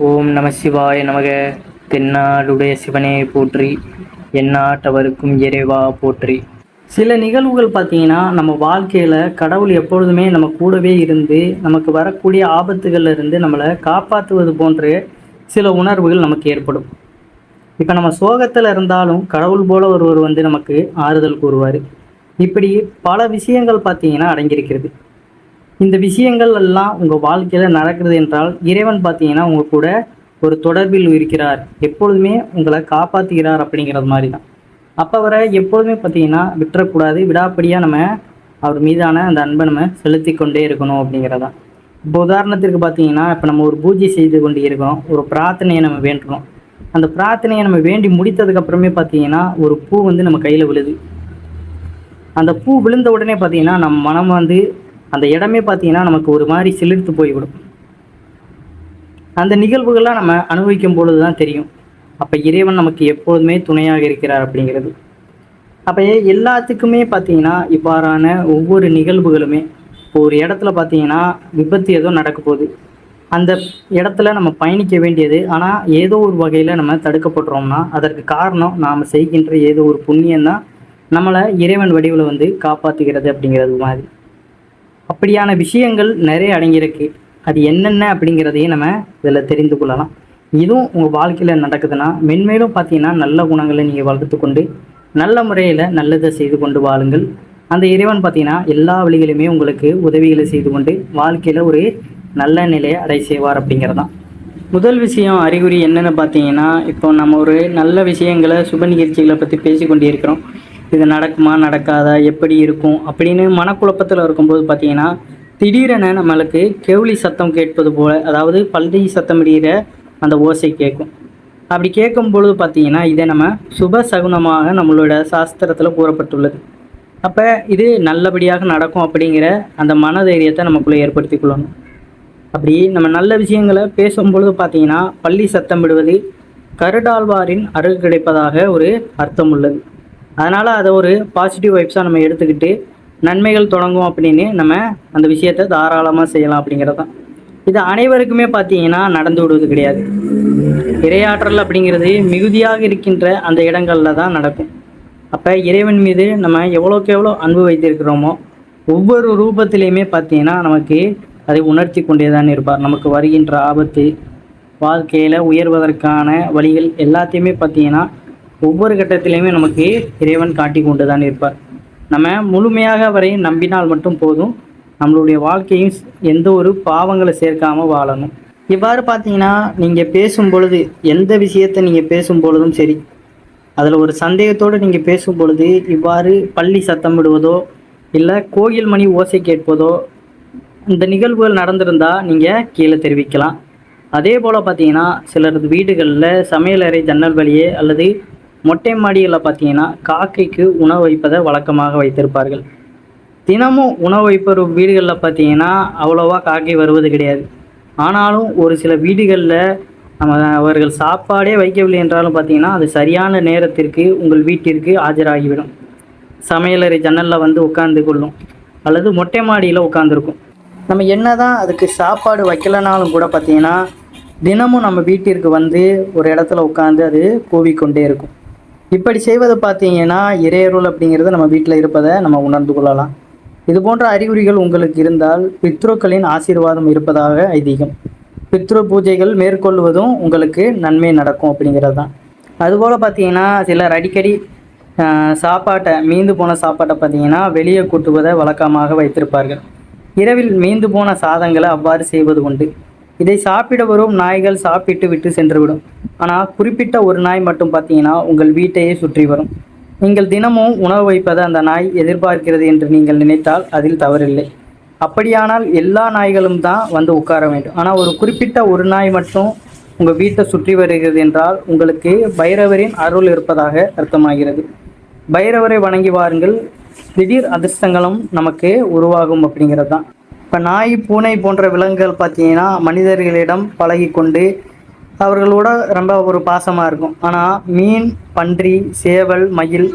ஓம் நம சிவாய நமக. தென்னாடுடைய சிவனே போற்றி, எந்நாட்டவருக்கும் இறைவா போற்றி. சில நிகழ்வுகள் பார்த்தீங்கன்னா நம்ம வாழ்க்கையில் கடவுள் எப்பொழுதுமே நம்ம கூடவே இருந்து நமக்கு வரக்கூடிய ஆபத்துகள்ல இருந்து நம்மளை காப்பாற்றுவது போன்ற சில உணர்வுகள் நமக்கு ஏற்படும். இப்போ நம்ம சோகத்தில் இருந்தாலும் கடவுள் போல ஒருவர் வந்து நமக்கு ஆறுதல் கூறுவார். இப்படி பல விஷயங்கள் பார்த்தீங்கன்னா அடங்கியிருக்கிறது. இந்த விஷயங்கள் எல்லாம் உங்கள் வாழ்க்கையில் நடக்கிறது என்றால் இறைவன் பார்த்தீங்கன்னா உங்கள் கூட ஒரு தொடர்பில் இருக்கிறார், எப்பொழுதுமே உங்களை காப்பாற்றுகிறார் அப்படிங்கிறது மாதிரி தான். அப்போ வரை எப்பொழுதுமே பார்த்தீங்கன்னா விட்டுறக்கூடாது, விடாப்படியாக நம்ம அவர் மீதான அந்த அன்பை நம்ம செலுத்தி கொண்டே இருக்கணும் அப்படிங்கிறதான். இப்போ உதாரணத்திற்கு பார்த்தீங்கன்னா இப்போ நம்ம ஒரு பூஜை செய்து கொண்டு இருக்கிறோம், ஒரு பிரார்த்தனையை நம்ம வேண்டுறோம். அந்த பிரார்த்தனையை நம்ம வேண்டி முடித்ததுக்கப்புறமே பார்த்தீங்கன்னா ஒரு பூ வந்து நம்ம கையில் விழுது. அந்த பூ விழுந்த உடனே பார்த்தீங்கன்னா நம்ம மனம் வந்து அந்த இடமே பார்த்தீங்கன்னா நமக்கு ஒரு மாதிரி சிலிர்த்து போய்விடும். அந்த நிகழ்வுகள்லாம் நம்ம அனுபவிக்கும் பொழுது தான் தெரியும் அப்போ இறைவன் நமக்கு எப்போதுமே துணையாக இருக்கிறார் அப்படிங்கிறது. அப்போ எல்லாத்துக்குமே பார்த்தீங்கன்னா இவ்வாறான ஒவ்வொரு நிகழ்வுகளுமே இப்போ ஒரு இடத்துல பார்த்தீங்கன்னா விபத்து ஏதோ நடக்க போகுது, அந்த இடத்துல நம்ம பயணிக்க வேண்டியது, ஆனால் ஏதோ ஒரு வகையில் நம்ம தடுக்கப்படுறோம்னா அதற்கு காரணம் நாம் செய்கின்ற ஏதோ ஒரு புண்ணியம் தான் நம்மளை இறைவன் வடிவில் வந்து காப்பாற்றுகிறது அப்படிங்கிறது மாதிரி. அப்படியான விஷயங்கள் நிறைய அடங்கியிருக்கு. அது என்னென்ன அப்படிங்கிறதையும் நம்ம இதில் தெரிந்து கொள்ளலாம். இதுவும் உங்கள் வாழ்க்கையில் நடக்குதுன்னா மென்மேலும் பார்த்தீங்கன்னா நல்ல குணங்களை நீங்கள் வளர்த்து கொண்டு நல்ல முறையில் நல்லதை செய்து கொண்டு வாழுங்கள். அந்த இறைவன் பார்த்தீங்கன்னா எல்லா வழிகளுமே உங்களுக்கு உதவிகளை செய்து கொண்டு வாழ்க்கையில் ஒரு நல்ல நிலையை அடை செய்வார் அப்படிங்கிறதான். முதல் விஷயம் அறிகுறி என்னென்னு பார்த்தீங்கன்னா, இப்போ நம்ம ஒரு நல்ல விஷயங்களை சுப நிகழ்ச்சிகளை பற்றி பேசி கொண்டே இருக்கிறோம். இது நடக்குமா நடக்காதா, எப்படி இருக்கும் அப்படின்னு மனக்குழப்பத்தில் இருக்கும்போது பார்த்தீங்கன்னா திடீரென நம்மளுக்கு கெவுளி சத்தம் கேட்பது போல், அதாவது பள்ளி சத்தம் இடுகிற அந்த ஓசை கேட்கும். அப்படி கேட்கும் பொழுது பார்த்தீங்கன்னா இதை நம்ம சுப சகுனமாக நம்மளோட சாஸ்திரத்தில் கூறப்பட்டுள்ளது. அப்போ இது நல்லபடியாக நடக்கும் அப்படிங்கிற அந்த மனதைரியத்தை நமக்குள்ளே ஏற்படுத்தி கொள்ளணும். அப்படி நம்ம நல்ல விஷயங்களை பேசும்பொழுது பார்த்தீங்கன்னா பள்ளி சத்தம் விடுவது கருடாழ்வாரின் அருள் கிடைப்பதாக ஒரு அர்த்தம் உள்ளது. அதனால் அதை ஒரு பாசிட்டிவ் வைப்ஸாக நம்ம எடுத்துக்கிட்டு நன்மைகள் தொடங்கும் அப்படின்னு நம்ம அந்த விஷயத்தை தாராளமாக செய்யலாம் அப்படிங்கிறது தான். இது அனைவருக்குமே பார்த்தீங்கன்னா நடந்து விடுவது கிடையாது. இறையாற்றல் அப்படிங்கிறது மிகுதியாக இருக்கின்ற அந்த இடங்களில் தான் நடக்கும். அப்போ இறைவன் மீது நம்ம எவ்வளோக்கு எவ்வளோ அன்பு வைத்திருக்கிறோமோ ஒவ்வொரு ரூபத்திலையுமே பார்த்தீங்கன்னா நமக்கு அதை உணர்த்தி கொண்டே தான் இருப்பார். நமக்கு வருகின்ற ஆபத்து, வாழ்க்கையில் உயர்வதற்கான வழிகள் எல்லாத்தையுமே பார்த்தீங்கன்னா ஒவ்வொரு கட்டத்திலையுமே நமக்கு இறைவன் காட்டி கொண்டு தான் இருப்பார். நம்ம முழுமையாக அவரை நம்பினால் மட்டும் போதும், நம்மளுடைய வாழ்க்கையும் எந்த ஒரு பாவங்களை சேர்க்காமல் வாழணும். இவ்வாறு பார்த்தீங்கன்னா நீங்கள் பேசும் பொழுது, எந்த விஷயத்தை நீங்கள் பேசும் பொழுதும் சரி, அதில் ஒரு சந்தேகத்தோடு நீங்கள் பேசும் பொழுது இவ்வாறு பள்ளி சத்தம் விடுவதோ இல்லை கோயில் மணி ஓசை கேட்பதோ இந்த நிகழ்வுகள் நடந்திருந்தால் நீங்கள் கீழே தெரிவிக்கலாம். அதே போல் பார்த்தீங்கன்னா சிலரது வீடுகளில் சமையலறை ஜன்னல் வழியே அல்லது மொட்டை மாடிகளில் பார்த்தீங்கன்னா காக்கைக்கு உணவு வைப்பதை வழக்கமாக வைத்திருப்பார்கள். தினமும் உணவு வைப்பவர் வீடுகளில் பார்த்தீங்கன்னா அவ்வளோவா காக்கை வருவது கிடையாது. ஆனாலும் ஒரு சில வீடுகளில் அவர்கள் சாப்பாடே வைக்கவில்லை என்றாலும் பார்த்தீங்கன்னா அது சரியான நேரத்திற்கு உங்கள் வீட்டிற்கு ஆஜராகிவிடும். சமையலறை ஜன்னலில் வந்து உட்கார்ந்து கொள்ளும் அல்லது மொட்டை மாடியில் உட்காந்துருக்கும். நம்ம என்ன தான் அதுக்கு சாப்பாடு வைக்கலைனாலும் கூட பார்த்தீங்கன்னா தினமும் நம்ம வீட்டிற்கு வந்து ஒரு இடத்துல உட்காந்து அது கூவிக்கொண்டே இருக்கும். இப்படி செய்வது பார்த்தீங்கன்னா இறையருள் அப்படிங்கிறது நம்ம வீட்டில் இருப்பதை நம்ம உணர்ந்து கொள்ளலாம். இது போன்ற அறிகுறிகள் உங்களுக்கு இருந்தால் பித்ருக்களின் ஆசீர்வாதம் இருப்பதாக ஐதீகம். பித்ரு பூஜைகள் மேற்கொள்வதும் உங்களுக்கு நன்மை நடக்கும் அப்படிங்கிறது தான். அதுபோல் பார்த்தீங்கன்னா சிலர் அடிக்கடி சாப்பாட்டை மீந்து போன சாப்பாட்டை பார்த்தீங்கன்னா வெளியே கூட்டுவதை வழக்கமாக வைத்திருப்பார்கள். இரவில் மீந்து போன சாதங்களை அவ்வாறு செய்வது உண்டு. இதை சாப்பிட வரும் நாய்கள் சாப்பிட்டு விட்டு சென்றுவிடும். ஆனால் குறிப்பிட்ட ஒரு நாய் மட்டும் பார்த்தீங்கன்னா உங்கள் வீட்டையே சுற்றி வரும். நீங்கள் தினமும் உணவு வைப்பதை அந்த நாய் எதிர்பார்க்கிறது என்று நீங்கள் நினைத்தால் அதில் தவறில்லை. அப்படியானால் எல்லா நாய்களும் தான் வந்து உட்கார வேண்டும். ஆனால் ஒரு குறிப்பிட்ட ஒரு நாய் மட்டும் உங்கள் வீட்டை சுற்றி வருகிறது என்றால் உங்களுக்கு பைரவரின் அருள் இருப்பதாக அர்த்தமாகிறது. பைரவரை வணங்கி வாருங்கள், திடீர் அதிர்ஷ்டங்களும் நமக்கு உருவாகும் அப்படிங்கிறது தான். இப்போ நாய், பூனை போன்ற விலங்குகள் பார்த்தீங்கன்னா மனிதர்களிடம் பழகி கொண்டு அவர்களோட ரொம்ப ஒரு பாசமாக இருக்கும். ஆனால் மீன், பன்றி, சேவல், மயில்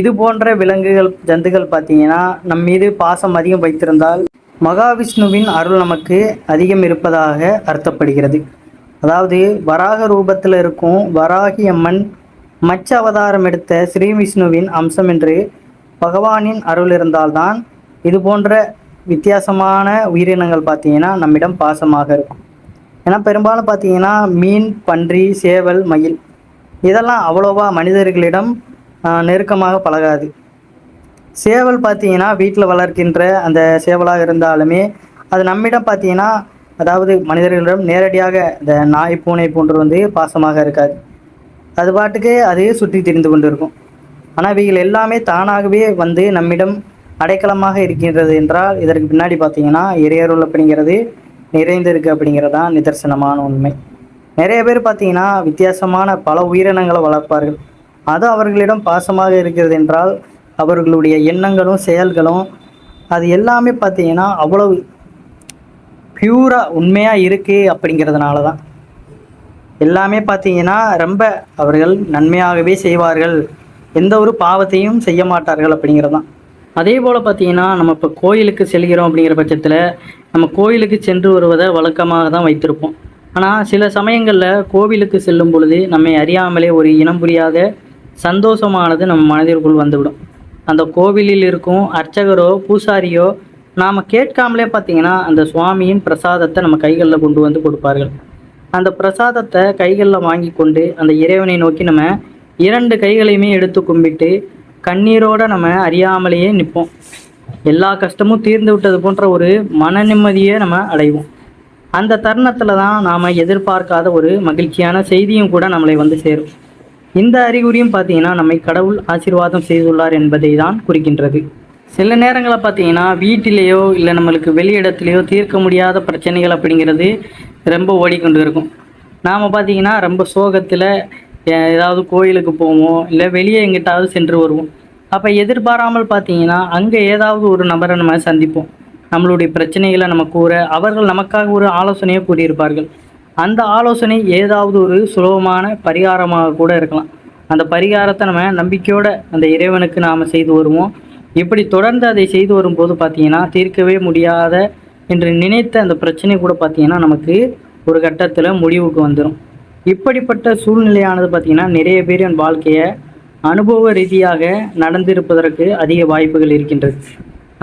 இது போன்ற விலங்குகள், ஜந்துகள் பார்த்தீங்கன்னா நம் மீது பாசம் அதிகம் வைத்திருந்தால் மகாவிஷ்ணுவின் அருள் நமக்கு அதிகம் இருப்பதாக அர்த்தப்படுகிறது. அதாவது வராக ரூபத்தில் இருக்கும் வராகி அம்மன் மச்ச அவதாரம் எடுத்த ஸ்ரீ விஷ்ணுவின் அம்சம் என்று பகவானின் அருள் இருந்தால்தான் இது போன்ற வித்தியாசமான உயிரினங்கள் பார்த்தீங்கன்னா நம்மிடம் பாசமாக இருக்கும். ஏன்னா பெரும்பாலும் பார்த்தீங்கன்னா மீன், பன்றி, சேவல், மயில் இதெல்லாம் அவ்வளோவா மனிதர்களிடம் நெருக்கமாக பழகாது. சேவல் பார்த்தீங்கன்னா வீட்டில் வளர்க்கின்ற அந்த சேவலாக இருந்தாலுமே அது நம்மிடம் பார்த்தீங்கன்னா அதாவது மனிதர்களிடம் நேரடியாக இந்த நாய், பூனை போன்று வந்து பாசமாக இருக்காது. அது பாட்டுக்கு அதே சுற்றி திரிந்து கொண்டு இருக்கும். ஆனால் இவைகள் எல்லாமே தானாகவே வந்து நம்மிடம் அடைக்கலமாக இருக்கின்றது என்றால் இதற்கு பின்னாடி பார்த்தீங்கன்னா இறையருள் அப்படிங்கிறது நிறைந்திருக்கு அப்படிங்கிறதான் நிதர்சனமான உண்மை. நிறைய பேர் பார்த்தீங்கன்னா வித்தியாசமான பல உயிரினங்களை வளர்ப்பார்கள். அது அவர்களிடம் பாசமாக இருக்கிறது என்றால் அவர்களுடைய எண்ணங்களும் செயல்களும் அது எல்லாமே பார்த்தீங்கன்னா அவ்வளவு பியூராக உண்மையாக இருக்குது அப்படிங்கிறதுனால தான் எல்லாமே பார்த்தீங்கன்னா ரொம்ப அவர்கள் நன்மையாகவே செய்வார்கள், எந்த ஒரு பாவத்தையும் செய்ய மாட்டார்கள் அப்படிங்கிறது தான். அதே போல் பார்த்தீங்கன்னா நம்ம இப்போ கோயிலுக்கு செல்கிறோம் அப்படிங்கிற பட்சத்தில் நம்ம கோயிலுக்கு சென்று வருவதை வழக்கமாக தான் வைத்திருப்போம். ஆனால் சில சமயங்களில் கோவிலுக்கு செல்லும் பொழுது நம்மை அறியாமலே ஒரு இனம் புரியாத சந்தோஷமானது நம்ம மனதிற்குள் வந்துவிடும். அந்த கோவிலில் இருக்கும் அர்ச்சகரோ பூசாரியோ நாம் கேட்காமலே பார்த்தீங்கன்னா அந்த சுவாமியின் பிரசாதத்தை நம்ம கைகளில் கொண்டு வந்து கொடுப்பார்கள். அந்த பிரசாதத்தை கைகளில் வாங்கி கொண்டு அந்த இறைவனை நோக்கி நம்ம 2 கைகளையுமே எடுத்து கும்பிட்டு கண்ணீரோடு நம்ம அறியாமலேயே நிற்போம். எல்லா கஷ்டமும் தீர்ந்து விட்டது போன்ற ஒரு மன நிம்மதியை நம்ம அடைவோம். அந்த தருணத்தில் தான் நாம் எதிர்பார்க்காத ஒரு மகிழ்ச்சியான செய்தியும் கூட நம்மளை வந்து சேரும். இந்த அறிகுறியும் பார்த்தீங்கன்னா நம்மை கடவுள் ஆசீர்வாதம் செய்துள்ளார் என்பதை தான் குறிக்கின்றது. சில நேரங்களில் பார்த்தீங்கன்னா வீட்டிலேயோ இல்லை நம்மளுக்கு வெளியிடத்துலேயோ தீர்க்க முடியாத பிரச்சனைகள் அப்படிங்கிறது ரொம்ப ஓடிக்கொண்டு இருக்கும். நாம் பார்த்தீங்கன்னா ரொம்ப சோகத்தில் ஏதாவது கோயிலுக்கு போவோம், இல்லை வெளியே எங்கிட்டாவது சென்று வருவோம். அப்போ எதிர்பாராமல் பார்த்தீங்கன்னா அங்கே ஏதாவது ஒரு நபரை நம்ம சந்திப்போம். நம்மளுடைய பிரச்சனைகளை நம்ம கூற அவர்கள் நமக்காக ஒரு ஆலோசனையை கூறியிருப்பார்கள். அந்த ஆலோசனை ஏதாவது ஒரு சுலபமான பரிகாரமாக கூட இருக்கலாம். அந்த பரிகாரத்தை நம்ம நம்பிக்கையோடு அந்த இறைவனுக்கு நாம் செய்து வருவோம். இப்படி தொடர்ந்து அதை செய்து வரும்போது பார்த்தீங்கன்னா தீர்க்கவே முடியாத என்று நினைத்த அந்த பிரச்சனை கூட பார்த்தீங்கன்னா நமக்கு ஒரு கட்டத்தில் முடிவுக்கு வந்துடும். இப்படிப்பட்ட சூழ்நிலையானது பார்த்திங்கன்னா நிறைய பேர் என் வாழ்க்கையை அனுபவ ரீதியாக நடந்திருப்பதற்கு அதிக வாய்ப்புகள் இருக்கின்றது.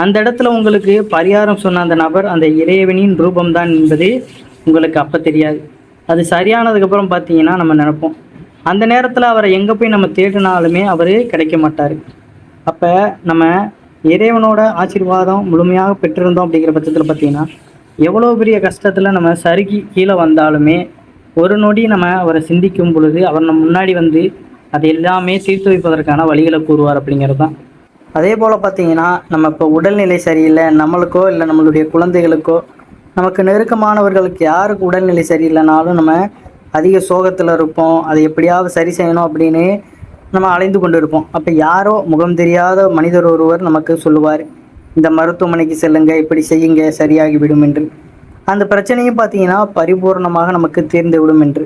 அந்த இடத்துல உங்களுக்கு பரிகாரம் சொன்ன அந்த நபர் அந்த இறைவனின் ரூபம்தான் என்பது உங்களுக்கு அப்போ தெரியாது. அது சரியானதுக்கப்புறம் பார்த்தீங்கன்னா நம்ம நினைப்போம் அந்த நேரத்தில் அவரை எங்கே போய் நம்ம தேடினாலுமே அவர் கிடைக்க மாட்டார். அப்போ நம்ம இறைவனோட ஆசீர்வாதம் முழுமையாக பெற்றிருந்தோம் அப்படிங்கிற பட்சத்தில் பார்த்திங்கன்னா எவ்வளோ பெரிய கஷ்டத்தில் நம்ம சறுக்கி கீழே வந்தாலுமே ஒரு நொடி நம்ம அவரை சிந்திக்கும் பொழுது அவர் நம்ம முன்னாடி வந்து அது எல்லாமே தீர்த்து வைப்பதற்கான வழிகளை கூறுவார் அப்படிங்கிறது தான். அதே போல் பார்த்தீங்கன்னா நம்ம இப்போ உடல்நிலை சரியில்லை, நம்மளுக்கோ இல்லை நம்மளுடைய குழந்தைகளுக்கோ நமக்கு நெருக்கமானவர்களுக்கு யாருக்கு உடல்நிலை சரியில்லைனாலும் நம்ம அதிக சோகத்தில் இருப்போம். அதை எப்படியாவது சரி செய்யணும் அப்படின்னு நம்ம அலைந்து கொண்டு இருப்போம். அப்போ யாரோ முகம் தெரியாத மனிதர் ஒருவர் நமக்கு சொல்லுவார், இந்த மருத்துவமனைக்கு செல்லுங்க, இப்படி செய்யுங்க, சரியாகிவிடும் என்று. அந்த பிரச்சனையும் பார்த்தீங்கன்னா பரிபூர்ணமாக நமக்கு தீர்ந்து விடும் என்று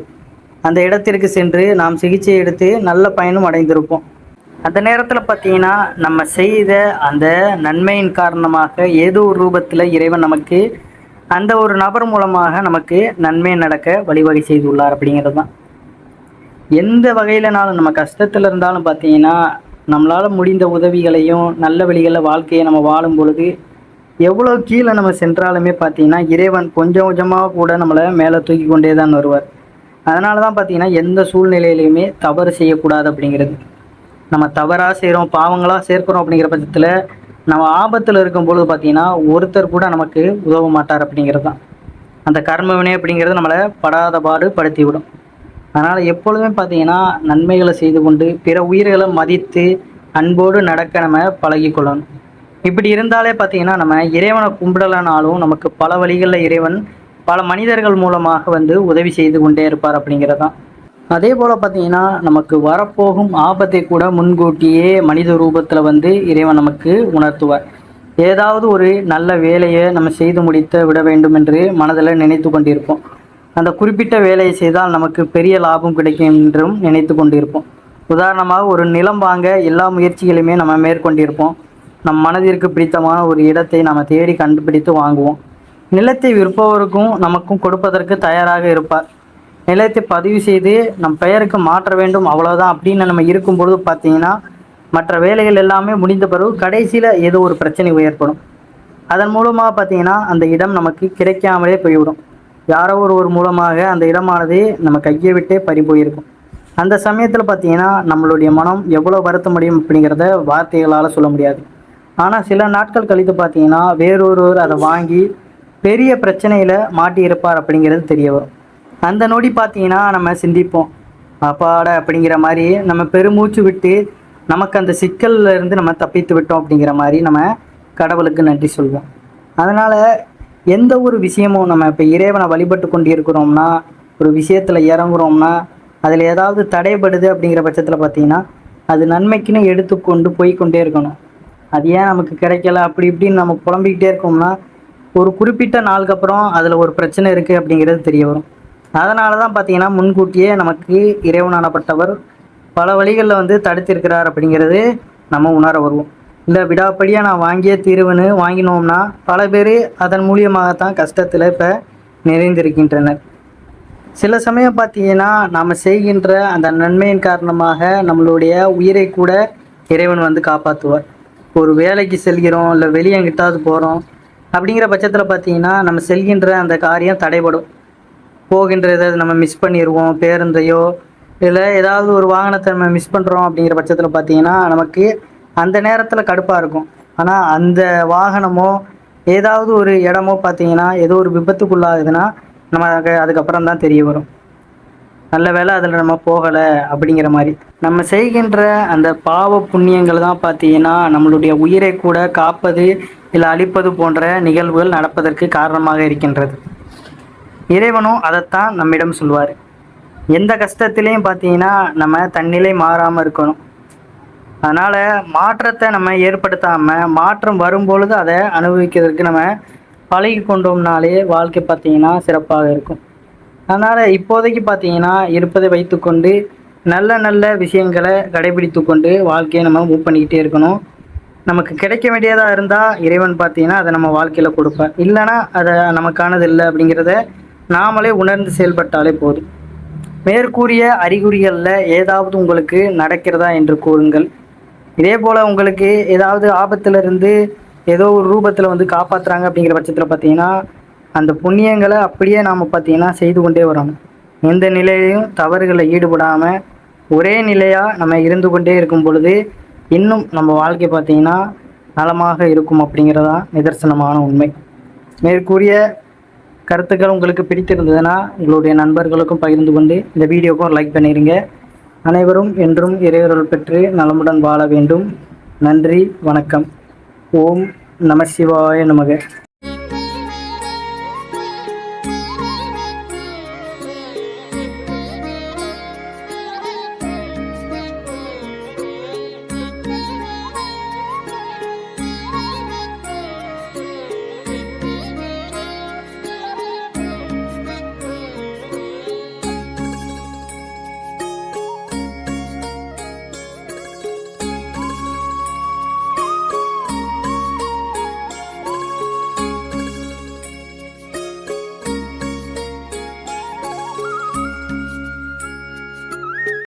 அந்த இடத்திற்கு சென்று நாம் சிகிச்சை எடுத்து நல்ல பயனும் அடைந்திருப்போம். அந்த நேரத்தில் பார்த்தீங்கன்னா நம்ம செய்த அந்த நன்மையின் காரணமாக ஏதோ ஒரு ரூபத்தில் இறைவன் நமக்கு அந்த ஒரு நபர் மூலமாக நமக்கு நன்மை நடக்க வழிவகை செய்துள்ளார் அப்படிங்கிறது தான். எந்த வகையிலனாலும் நம்ம கஷ்டத்தில் இருந்தாலும் பார்த்தீங்கன்னா நம்மளால் முடிந்த உதவிகளையும் நல்ல வழிகளில் வாழ்க்கையை நம்ம வாழும் பொழுது எவ்வளோ கீழே நம்ம சென்றாலுமே பார்த்தீங்கன்னா இறைவன் கொஞ்சம் கொஞ்சமாக கூட நம்மளை மேலே தூக்கி கொண்டே தான் வருவார். அதனால தான் பார்த்தீங்கன்னா எந்த சூழ்நிலையிலையுமே தவறு செய்யக்கூடாது அப்படிங்கிறது. நம்ம தவறாக செய்கிறோம், பாவங்களாக சேர்க்கிறோம் அப்படிங்கிற பட்சத்தில் நம்ம ஆபத்தில் இருக்கும்பொழுது பார்த்தீங்கன்னா ஒருத்தர் கூட நமக்கு உதவ மாட்டார் அப்படிங்கிறது தான். அந்த கர்மவினை அப்படிங்கிறது நம்மளை படாத பாடு படுத்தி விடும். அதனால் எப்பொழுதுமே பார்த்தீங்கன்னா நன்மைகளை செய்து கொண்டு பிற உயிர்களை மதித்து அன்போடு நடக்க நம்ம பழகிக்கொள்ளணும். இப்படி இருந்தாலே பார்த்தீங்கன்னா நம்ம இறைவனை கும்பிடலைனாலும் நமக்கு பல வழிகளில் இறைவன் பல மனிதர்கள் மூலமாக வந்து உதவி செய்து கொண்டே இருப்பார் அப்படிங்கிறது தான். அதே போல் பார்த்தீங்கன்னா நமக்கு வரப்போகும் ஆபத்தை கூட முன்கூட்டியே மனித ரூபத்தில் வந்து இறைவன் நமக்கு உணர்த்துவார். ஏதாவது ஒரு நல்ல வேலையை நம்ம செய்து முடித்து விட வேண்டும் என்று மனதில் நினைத்து கொண்டிருப்போம். அந்த குறிப்பிட்ட வேலையை செய்தால் நமக்கு பெரிய லாபம் கிடைக்கும் என்றும் நினைத்து கொண்டிருப்போம். உதாரணமாக ஒரு நிலம் வாங்க எல்லா முயற்சிகளையுமே நம்ம மேற்கொண்டிருப்போம். நம் மனதிற்கு பிடித்தமான ஒரு இடத்தை நம்ம தேடி கண்டுபிடித்து வாங்குவோம். நிலத்தை விற்பவருக்கும் நமக்கும் கொடுப்பதற்கு தயாராக இருப்பார். நிலையத்தை பதிவு செய்து நம் பெயருக்கு மாற்ற வேண்டும், அவ்வளோதான் அப்படின்னு நம்ம இருக்கும்பொழுது பார்த்தீங்கன்னா மற்ற வேலைகள் எல்லாமே முடிந்த பிறகு கடைசியில் ஏதோ ஒரு பிரச்சனை ஏற்படும். அதன் மூலமாக பார்த்தீங்கன்னா அந்த இடம் நமக்கு கிடைக்காமலே போய்விடும். யாரோ ஒரு மூலமாக அந்த இடமானது நம்ம கையை விட்டே பறி போயிருக்கும். அந்த சமயத்தில் பார்த்தீங்கன்னா நம்மளுடைய மனம் எவ்வளோ வருத்த முடியும் அப்படிங்கிறத வார்த்தைகளால் சொல்ல முடியாது. ஆனால் சில நாட்கள் கழித்து பார்த்தீங்கன்னா வேறொருவர் அதை வாங்கி பெரிய பிரச்சனையில் மாட்டியிருப்பார் அப்படிங்கிறது தெரிய வரும். அந்த நொடி பார்த்தீங்கன்னா நம்ம சிந்திப்போம், அப்பாட அப்படிங்கிற மாதிரி நம்ம பெருமூச்சு விட்டு நமக்கு அந்த சிக்கல்ல இருந்து நம்ம தப்பித்து விட்டோம் அப்படிங்கிற மாதிரி நம்ம கடவுளுக்கு நன்றி சொல்வோம். அதனால் எந்த ஒரு விஷயமும் நம்ம இப்போ இறைவனை வழிபட்டு கொண்டு இருக்கிறோம்னா, ஒரு விஷயத்தில் இறங்குறோம்னா, அதில் ஏதாவது தடைபடுது அப்படிங்கிற பட்சத்தில் பார்த்தீங்கன்னா அது நன்மைக்குன்னு எடுத்துக்கொண்டு போய்கொண்டே இருக்கணும். அது ஏன் நமக்கு கிடைக்கல அப்படி இப்படின்னு நம்ம புலம்பிக்கிட்டே இருக்கோம்னா ஒரு குறிப்பிட்ட நாளுக்கு அப்புறம் அதில் ஒரு பிரச்சனை இருக்குது அப்படிங்கிறது தெரிய வரும். அதனால தான் பார்த்தீங்கன்னா முன்கூட்டியே நமக்கு இறைவனானப்பட்டவர் பல வழிகளில் வந்து தடுத்திருக்கிறார் அப்படிங்கிறது நம்ம உணர வருவோம். இல்லை விடாப்படியாக நான் வாங்கியே தீர்வுன்னு வாங்கினோம்னா பல பேர் அதன் மூலியமாகத்தான் கஷ்டத்தில் இப்போ நிறைந்திருக்கின்றனர். சில சமயம் பார்த்தீங்கன்னா நாம் செய்கின்ற அந்த நன்மையின் காரணமாக நம்மளுடைய உயிரை கூட இறைவன் வந்து காப்பாற்றுவார். ஒரு வேலைக்கு செல்கிறோம், இல்லை வெளியே எங்கிட்டாவது போகிறோம் அப்படிங்கிற பட்சத்தில் பார்த்தீங்கன்னா நம்ம செல்கின்ற அந்த காரியம் தடைபடும். போகின்றதை நம்ம மிஸ் பண்ணிடுவோம், பேருந்தையோ இல்லை ஏதாவது ஒரு வாகனத்தை நம்ம மிஸ் பண்ணுறோம் அப்படிங்கிற பட்சத்தில் பார்த்தீங்கன்னா நமக்கு அந்த நேரத்தில் கடுப்பாக இருக்கும். ஆனால் அந்த வாகனமோ ஏதாவது ஒரு இடமோ பார்த்தீங்கன்னா ஏதோ ஒரு விபத்துக்குள்ளாகுதுன்னா நமக்கு அதுக்கப்புறம் தான் தெரிய வரும், நல்ல வேளை அதில் நம்ம போகலை அப்படிங்கிற மாதிரி. நம்ம செய்கின்ற அந்த பாவ புண்ணியங்கள் தான் பார்த்தீங்கன்னா நம்மளுடைய உயிரை கூட காப்பது இல்லை அழிப்பது போன்ற நிகழ்வுகள் நடப்பதற்கு காரணமாக இருக்கின்றது. இறைவனும் அதைத்தான் நம்மிடம் சொல்வார். எந்த கஷ்டத்திலையும் பார்த்தீங்கன்னா நம்ம தன்னிலை மாறாமல் இருக்கணும். அதனால் மாற்றத்தை நம்ம ஏற்படுத்தாமல் மாற்றம் வரும்பொழுது அதை அனுபவிக்கிறதுக்கு நம்ம பழகி கொண்டோம்னாலே வாழ்க்கை பார்த்தீங்கன்னா சிறப்பாக இருக்கும். அதனால் இப்போதைக்கு பார்த்தீங்கன்னா இருப்பதை வைத்துக்கொண்டு நல்ல நல்ல விஷயங்களை கடைபிடித்து கொண்டு வாழ்க்கையை நம்ம மூவ் பண்ணிக்கிட்டே இருக்கணும். நமக்கு கிடைக்க வேண்டியதாக இருந்தால் இறைவன் பார்த்தீங்கன்னா அதை நம்ம வாழ்க்கையில் கொடுப்பார், இல்லைன்னா அதை நமக்கானது இல்லை அப்படிங்கிறத நாமளே உணர்ந்து செயல்பட்டாலே போதும். மேற்கூறிய அறிகுறிகளில் ஏதாவது உங்களுக்கு நடக்கிறதா என்று கூறுங்கள். இதே போல் உங்களுக்கு ஏதாவது ஆபத்திலிருந்து ஏதோ ஒரு ரூபத்தில் வந்து காப்பாற்றுறாங்க அப்படிங்கிற பட்சத்தில் பார்த்தீங்கன்னா அந்த புண்ணியங்களை அப்படியே நாம் பார்த்தீங்கன்னா செய்து கொண்டே வரணும். எந்த நிலையிலையும் தவறுகளை ஈடுபடாமல் ஒரே நிலையாக நம்ம இருந்து கொண்டே இருக்கும் பொழுது இன்னும் நம்ம வாழ்க்கை பார்த்தீங்கன்னா நலமாக இருக்கும் அப்படிங்கிறதான் நிதர்சனமான உண்மை. மேற்கூறிய கருத்துக்கள் உங்களுக்கு பிடித்திருந்ததுன்னா உங்களுடைய நண்பர்களுக்கும் பகிர்ந்து கொண்டு இந்த வீடியோக்கும் லைக் பண்ணிடுங்க. அனைவரும் என்றும் இறையருள் பெற்று நலமுடன் வாழ வேண்டும். நன்றி, வணக்கம். ஓம் நம சிவாய நமக.